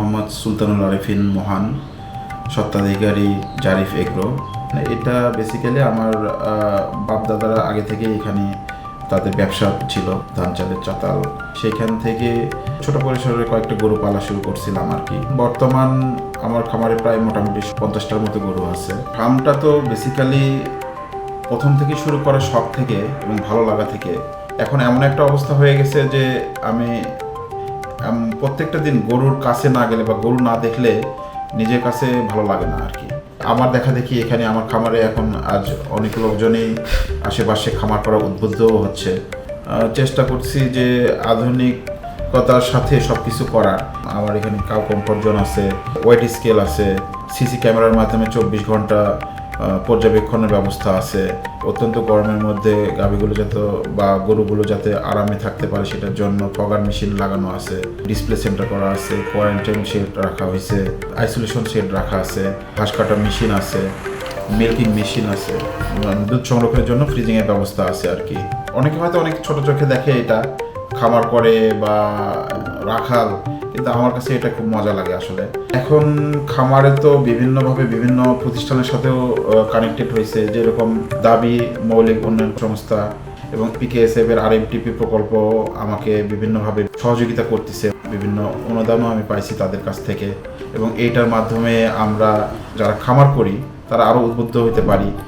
মোহাম্মদ সুলতানুল আরেফিন মোহান, স্বত্বাধিকারী জারিফ এগ্রো। এটা বেসিক্যালি আমার বাপদাদারা আগে থেকে এখানে তাদের ব্যবসা ছিল, ধান চালের চাতাল। সেইখান থেকে ছোট পরিসরে কয়েকটা গরু পালা শুরু করছিলাম আর কি। বর্তমান আমার খামারে প্রায় মোটামুটি 50টার মতো গরু আছে। ফার্মটা তো বেসিক্যালি প্রথম থেকে শুরু করা শখ থেকে এবং ভালো লাগা থেকে এখন এমন একটা অবস্থা হয়ে গেছে যে আমি প্রত্যেকটা দিন গরুর কাছে না গেলে বা গরু না দেখলে নিজের কাছে ভালো লাগে না আর কি। আমার দেখা দেখি এখানে আমার খামারে এখন আজ অনেক লোকজনই আশেপাশে খামার করা উদ্বুদ্ধ হচ্ছে। চেষ্টা করছি যে আধুনিকতার সাথে সব কিছু করার। আমার এখানে কাউ কমফোর্ট জোন আছে, ওয়েট স্কেল আছে, সিসি ক্যামেরার মাধ্যমে 24 ঘন্টা পর্যবেক্ষণের ব্যবস্থা আছে। অত্যন্ত গরমের মধ্যে গাভীগুলো যাতে বা গরুগুলো যাতে আরামে থাকতে পারে সেটার জন্য ফগার মেশিন লাগানো আছে, ডিসপ্লে সেন্টার করা আছে, কোয়ারেন্টাইন শেড রাখা হয়েছে, আইসোলেশন শেড রাখা আছে, ঘাস কাটার মেশিন আছে, মিল্কিং মেশিন আছে, দুধ সংরক্ষণের জন্য ফ্রিজিংয়ের ব্যবস্থা আছে আর কি। অনেকে হয়তো অনেক ছোট চোখে দেখে এটা খামার করে বা রাখাল, কিন্তু আমার কাছে এটা খুব মজা লাগে আসলে। এখন খামারে তো বিভিন্নভাবে বিভিন্ন প্রতিষ্ঠানের সাথেও কানেক্টেড হয়েছে, যেরকম দাবি মৌলিক উন্নয়ন সংস্থা এবং পিকেএসএফ এর আরএমটিপি প্রকল্প আমাকে বিভিন্নভাবে সহযোগিতা করতেছে। বিভিন্ন অনুদানও আমি পাইছি তাদের কাছ থেকে, এবং এইটার মাধ্যমে আমরা যারা খামার করি তারা আরও উদ্বুদ্ধ হতে পারি।